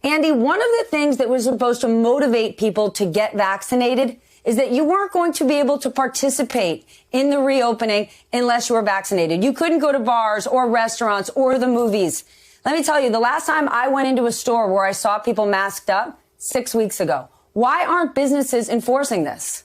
Andy, one of the things that was supposed to motivate people to get vaccinated is that you weren't going to be able to participate in the reopening unless you were vaccinated. You couldn't go to bars or restaurants or the movies. Let me tell you, the last time I went into a store where I saw people masked up, 6 weeks ago. Why aren't businesses enforcing this?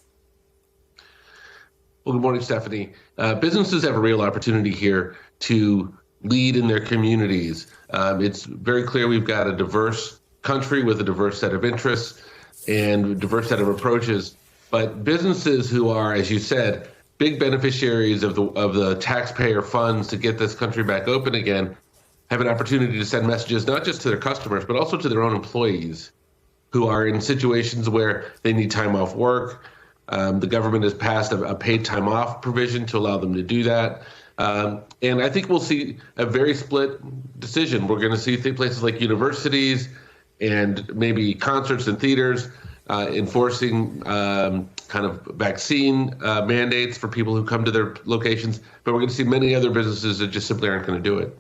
Well, good morning, Stephanie. Businesses have a real opportunity here to lead in their communities. It's very clear we've got a diverse country with a diverse set of interests and a diverse set of approaches. But businesses who are, as you said, big beneficiaries of the taxpayer funds to get this country back open again, have an opportunity to send messages not just to their customers, but also to their own employees who are in situations where they need time off work. The government has passed a paid time off provision to allow them to do that. And I think we'll see a very split decision. We're going to see places like universities and maybe concerts and theaters enforcing kind of vaccine mandates for people who come to their locations. But we're going to see many other businesses that just simply aren't going to do it.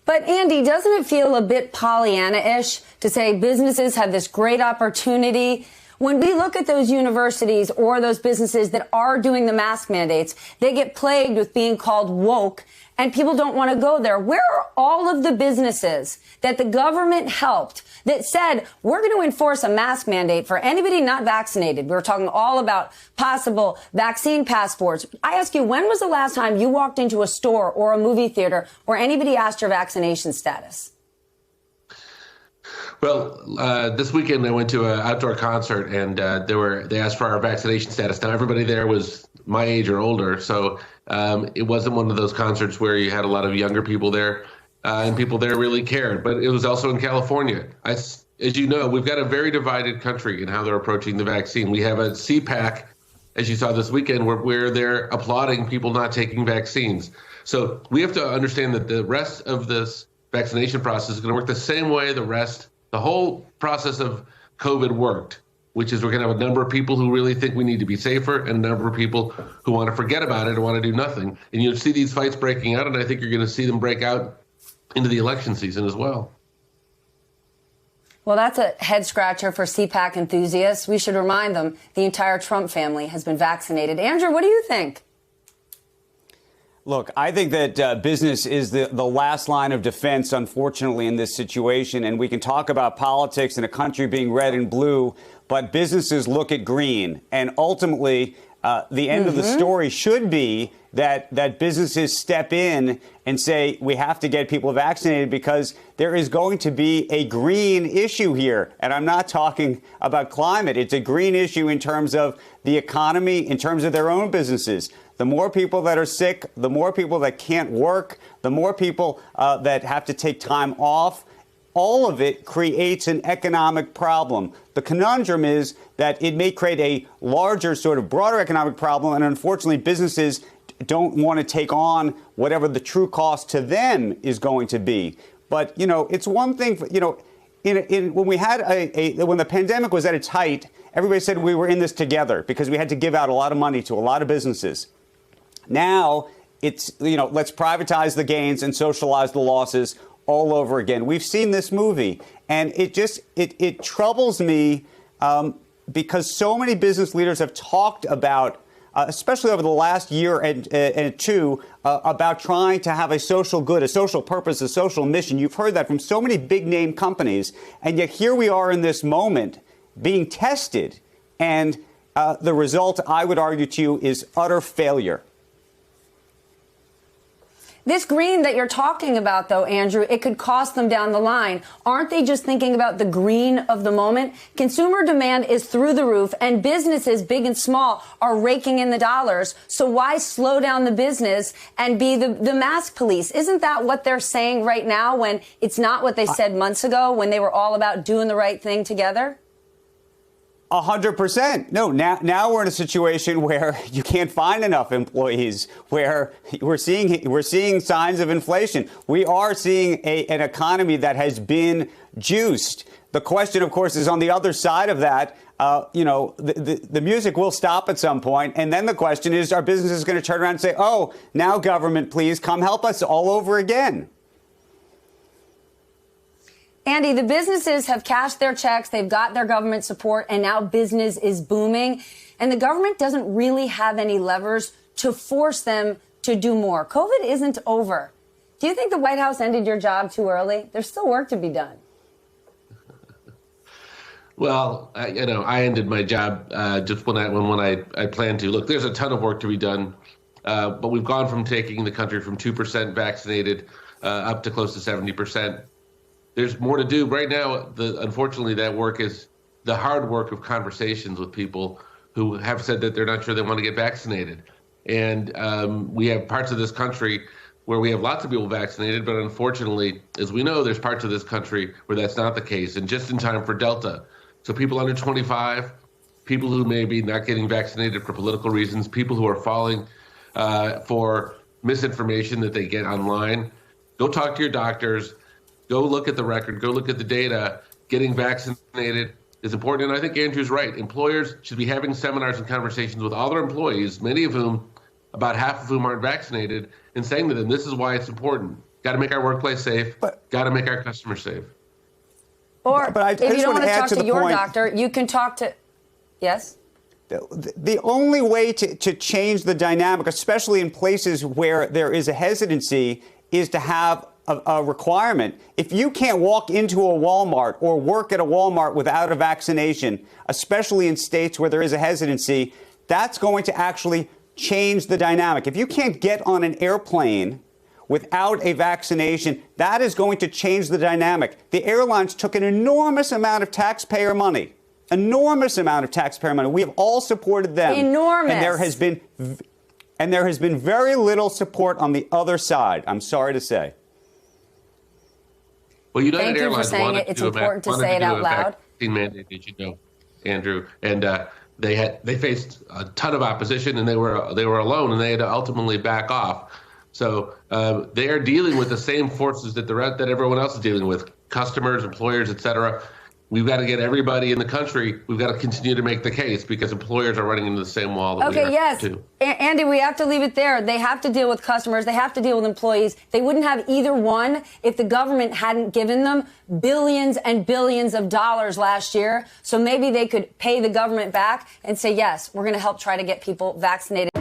But, Andy, doesn't it feel a bit Pollyanna-ish to say businesses have this great opportunity? When we look at those universities or those businesses that are doing the mask mandates, they get plagued with being called woke, and people don't want to go there. Where are all of the businesses that the government helped that said, we're going to enforce a mask mandate for anybody not vaccinated? We were talking all about possible vaccine passports. I ask you, when was the last time you walked into a store or a movie theater where anybody asked your vaccination status? Well, this weekend I went to an outdoor concert, and they asked for our vaccination status. Now, everybody there was my age or older, so it wasn't one of those concerts where you had a lot of younger people there, and people there really cared. But it was also in California. As you know, we've got a very divided country in how they're approaching the vaccine. We have a CPAC, as you saw this weekend, where they're applauding people not taking vaccines. So we have to understand that the rest of this vaccination process is going to work the same way the whole process of COVID worked, which is we're going to have a number of people who really think we need to be safer and a number of people who want to forget about it and want to do nothing. And you'll see these fights breaking out, and I think you're going to see them break out into the election season as well. Well, that's a head scratcher for CPAC enthusiasts. We should remind them the entire Trump family has been vaccinated. Andrew, what do you think? Look, I think that business is the last line of defense, unfortunately, in this situation. And we can talk about politics and a country being red and blue, but businesses look at green. And ultimately, the end of the story should be that businesses step in and say, we have to get people vaccinated because there is going to be a green issue here. And I'm not talking about climate. It's a green issue in terms of the economy, in terms of their own businesses. The more people that are sick, the more people that can't work, the more people that have to take time off, all of it creates an economic problem. The conundrum is that it may create a larger, sort of broader economic problem, and unfortunately businesses don't want to take on whatever the true cost to them is going to be. But, you know, it's one thing, when we had when the pandemic was at its height, everybody said we were in this together because we had to give out a lot of money to a lot of businesses. Now it's, let's privatize the gains and socialize the losses all over again. We've seen this movie, and it troubles me because so many business leaders have talked about, especially over the last year and two, about trying to have a social good, a social purpose, a social mission. You've heard that from so many big name companies, and yet here we are in this moment being tested, and the result, I would argue to you, is utter failure. This green that you're talking about, though, Andrew, it could cost them down the line. Aren't they just thinking about the green of the moment? Consumer demand is through the roof, and businesses, big and small, are raking in the dollars. So why slow down the business and be the mask police? Isn't that what they're saying right now when it's not what they said months ago when they were all about doing the right thing together? 100%. No, now we're in a situation where you can't find enough employees, where we're seeing signs of inflation. We are seeing an economy that has been juiced. The question, of course, is on the other side of that. The music will stop at some point. And then the question is, are businesses going to turn around and say, oh, now government, please come help us all over again? Andy, the businesses have cashed their checks. They've got their government support, and now business is booming. And the government doesn't really have any levers to force them to do more. COVID isn't over. Do you think the White House ended your job too early? There's still work to be done. Well, I ended my job just when I planned to. Look, there's a ton of work to be done, but we've gone from taking the country from 2% vaccinated up to close to 70%. There's more to do. Right now, unfortunately, that work is the hard work of conversations with people who have said that they're not sure they want to get vaccinated. And we have parts of this country where we have lots of people vaccinated, but unfortunately, as we know, there's parts of this country where that's not the case, and just in time for Delta. So people under 25, people who may be not getting vaccinated for political reasons, people who are falling for misinformation that they get online, go talk to your doctors, go look at the record, go look at the data. Getting vaccinated is important. And I think Andrew's right. Employers should be having seminars and conversations with all their employees, many of whom, about half of whom aren't vaccinated, and saying to them, this is why it's important. Got to make our workplace safe. Got to make our customers safe. Or if you don't want to talk to your doctor, you can talk to, yes? The only way to change the dynamic, especially in places where there is a hesitancy, is to have a requirement. If you can't walk into a Walmart or work at a Walmart without a vaccination, especially in states where there is a hesitancy, that's going to actually change the dynamic. If you can't get on an airplane without a vaccination, that is going to change the dynamic. The airlines took an enormous amount of taxpayer money. Enormous amount of taxpayer money. We have all supported them. Enormous. And there has been very little support on the other side, I'm sorry to say. Well, United Airlines wanted it's important to say it out loud. Vaccine mandate, as you know, Andrew, and they faced a ton of opposition, and they were alone, and they had to ultimately back off. So they are dealing with the same forces that everyone else is dealing with: customers, employers, et cetera. We've got to get everybody in the country. We've got to continue to make the case because employers are running into the same wall that we are too. Andy, we have to leave it there. They have to deal with customers. They have to deal with employees. They wouldn't have either one if the government hadn't given them billions and billions of dollars last year. So maybe they could pay the government back and say, yes, we're going to help try to get people vaccinated.